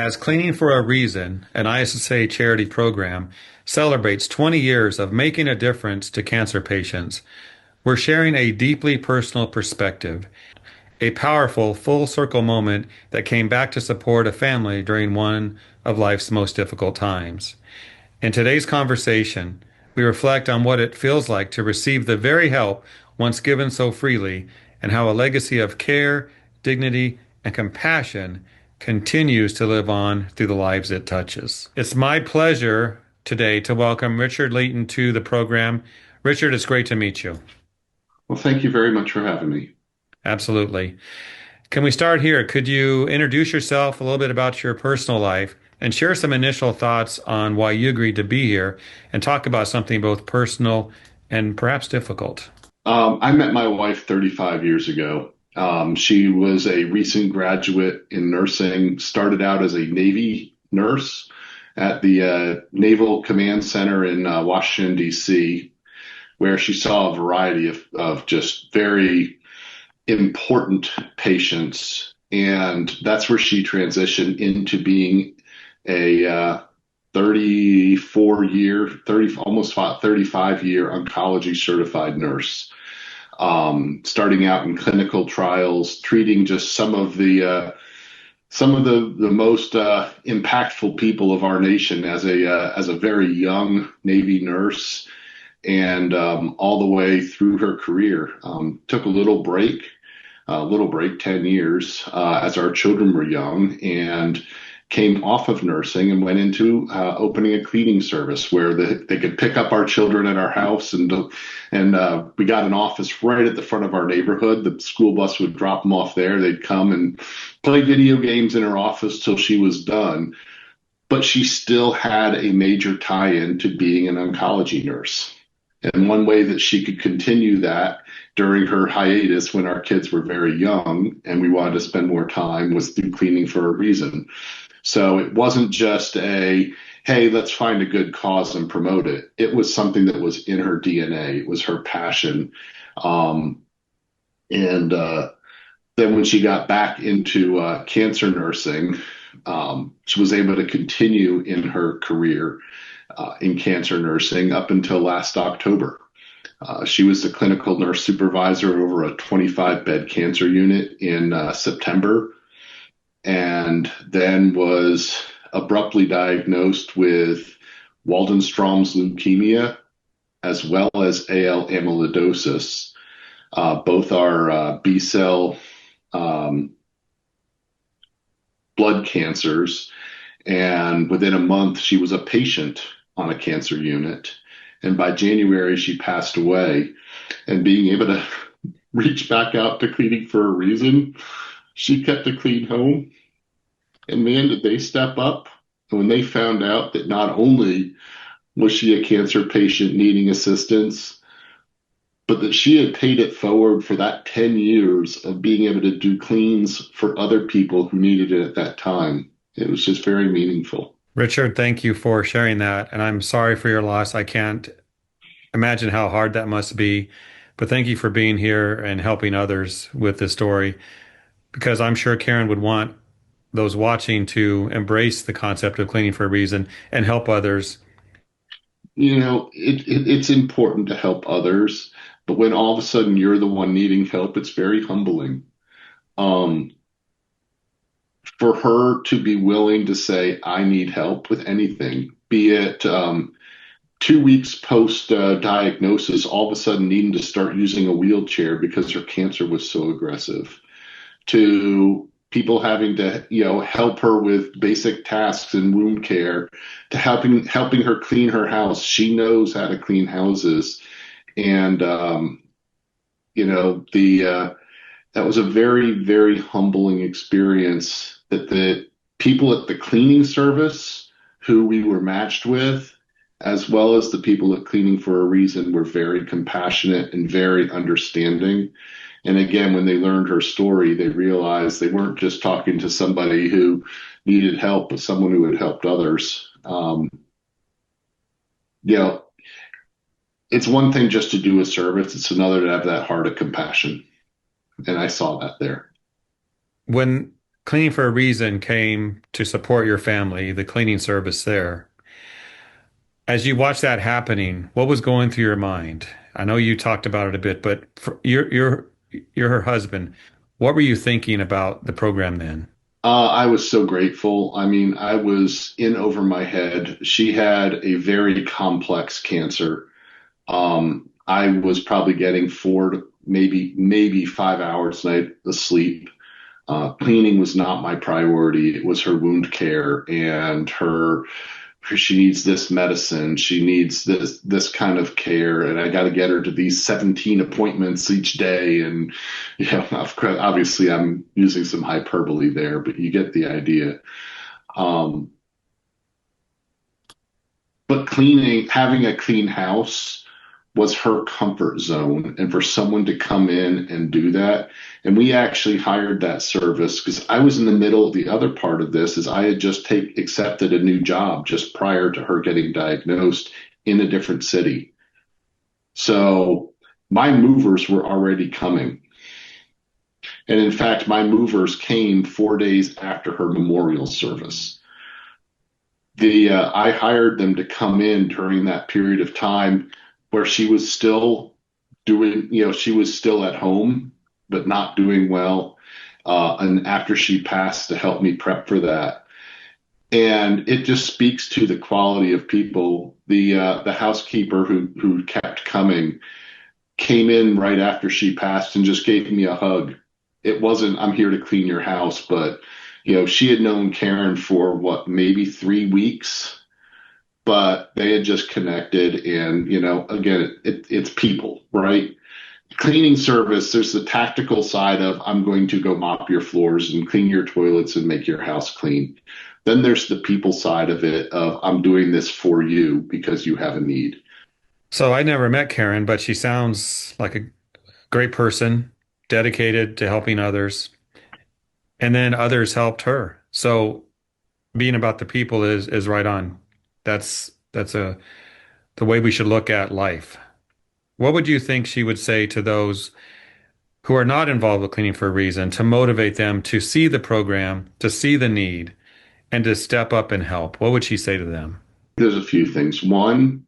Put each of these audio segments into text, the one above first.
As Cleaning for a Reason, an ISSA charity program, celebrates 20 years of making a difference to cancer patients, we're sharing a deeply personal perspective, a powerful full circle moment that came back to support a family during one of life's most difficult times. In today's conversation, we reflect on what it feels like to receive the very help once given so freely and how a legacy of care, dignity, and compassion continues to live on through the lives it touches. It's my pleasure today to welcome Richard Leaton to the program. Richard, it's great to meet you. Well, thank you very much for having me. Absolutely. Can we start here? Could you introduce yourself, a little bit about your personal life, and share some initial thoughts on why you agreed to be here and talk about something both personal and perhaps difficult? I met my wife 35 years ago. She was a recent graduate in nursing, started out as a Navy nurse at the Naval Command Center in Washington, D.C., where she saw a variety of just very important patients. And that's where she transitioned into being a 34 year, 30, almost 35-year oncology certified nurse. Starting out in clinical trials, treating just some of the most impactful people of our nation as a very young Navy nurse, and all the way through her career. Took a little break, 10 years, as our children were young, and came off of nursing and went into opening a cleaning service where they could pick up our children at our house, and we got an office right at the front of our neighborhood. The school bus would drop them off there. They'd come and play video games in her office till she was done. But she still had a major tie-in to being an oncology nurse. And one way that she could continue that during her hiatus when our kids were very young and we wanted to spend more time was through Cleaning for a Reason. So it wasn't just hey, let's find a good cause and promote it. It was something that was in her DNA. It was her passion. And then when she got back into cancer nursing, she was able to continue in her career in cancer nursing up until last October. She was the clinical nurse supervisor over a 25-bed cancer unit in September, and then was abruptly diagnosed with Waldenstrom's leukemia as well as AL amyloidosis. Both are B cell blood cancers. And within a month, she was a patient on a cancer unit. And by January, she passed away. And being able to reach back out to Cleaning for a Reason, she kept a clean home. And man, did they step up. And when they found out that not only was she a cancer patient needing assistance, but that she had paid it forward for that 10 years of being able to do cleans for other people who needed it at that time. It was just very meaningful. Richard, thank you for sharing that. And I'm sorry for your loss. I can't imagine how hard that must be. But thank you for being here and helping others with this story, because I'm sure Karen would want those watching to embrace the concept of cleaning for a reason and help others. It's important to help others, but when all of a sudden you're the one needing help, it's very humbling. Um, for her to be willing to say, I need help with anything, be it 2 weeks post diagnosis, all of a sudden needing to start using a wheelchair because her cancer was so aggressive, to people having to, help her with basic tasks and wound care, to helping her clean her house. She knows how to clean houses. And, the that was a very, very humbling experience that the people at the cleaning service who we were matched with, as well as the people at Cleaning for a Reason, were very compassionate and very understanding. And again, when they learned her story, they realized they weren't just talking to somebody who needed help, but someone who had helped others. You know, it's one thing just to do a service. It's another to have that heart of compassion. And I saw that there. When Cleaning for a Reason came to support your family, the cleaning service there. As you watched that happening, what was going through your mind? I know you talked about it a bit, but for you're her husband. What were you thinking about the program then? I was so grateful. I mean, I was in over my head. She had a very complex cancer. I was probably getting maybe 5 hours a night of sleep. Cleaning was not my priority. It was her wound care and she needs this medicine. She needs this kind of care, and I got to get her to these 17 appointments each day. And obviously, I'm using some hyperbole there, but you get the idea. Um, but having a clean house was her comfort zone. And for someone to come in and do that, and we actually hired that service because I was in the middle. The other part of this is I had just accepted a new job just prior to her getting diagnosed in a different city. So my movers were already coming. And in fact, my movers came 4 days after her memorial service. I hired them to come in during that period of time where she was still she was still at home, but not doing well. And after she passed, to help me prep for that. And it just speaks to the quality of people. The housekeeper who kept coming came in right after she passed and just gave me a hug. It wasn't, I'm here to clean your house, but she had known Karen for what, maybe 3 weeks, but they had just connected. And, again, it's people, right? Cleaning service, there's the tactical side of I'm going to go mop your floors and clean your toilets and make your house clean. Then there's the people side of it of I'm doing this for you because you have a need. So I never met Karen, but she sounds like a great person, dedicated to helping others, and then others helped her. So being about the people is right on. That's the way we should look at life. What would you think she would say to those who are not involved with Cleaning for a Reason to motivate them to see the program, to see the need, and to step up and help? What would she say to them? There's a few things. One,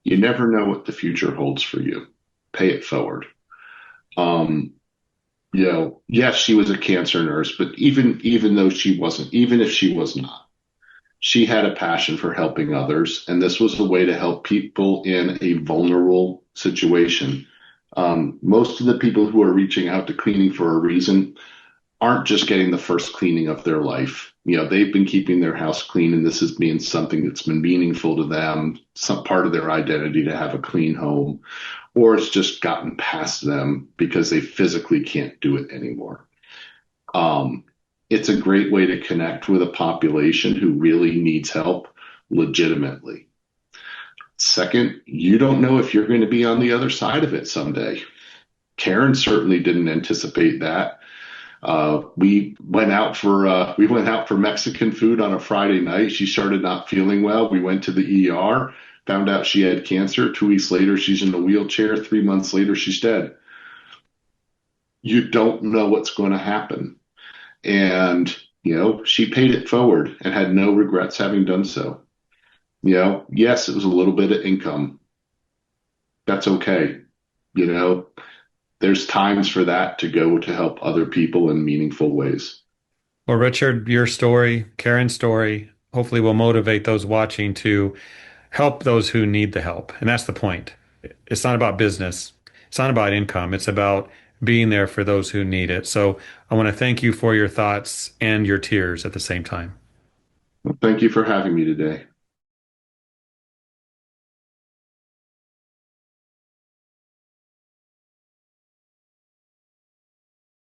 you never know what the future holds for you. Pay it forward. Um, yes, she was a cancer nurse, but even though she wasn't, even if she was not, she had a passion for helping others, and this was a way to help people in a vulnerable situation. Most of the people who are reaching out to Cleaning for a Reason aren't just getting the first cleaning of their life. They've been keeping their house clean, and this has been something that's been meaningful to them, some part of their identity to have a clean home, or it's just gotten past them because they physically can't do it anymore. Um, it's a great way to connect with a population who really needs help legitimately. Second, you don't know if you're going to be on the other side of it someday. Karen certainly didn't anticipate that. We went out for Mexican food on a Friday night. She started not feeling well. We went to the ER, found out she had cancer. 2 weeks later, she's in a wheelchair. 3 months later, she's dead. You don't know what's going to happen. And, she paid it forward and had no regrets having done so. Yes, it was a little bit of income. That's okay. You know, there's times for that to go to help other people in meaningful ways. Well, Richard, your story, Karen's story, hopefully will motivate those watching to help those who need the help. And that's the point. It's not about business. It's not about income. It's about being there for those who need it. So I want to thank you for your thoughts and your tears at the same time. Well, thank you for having me today.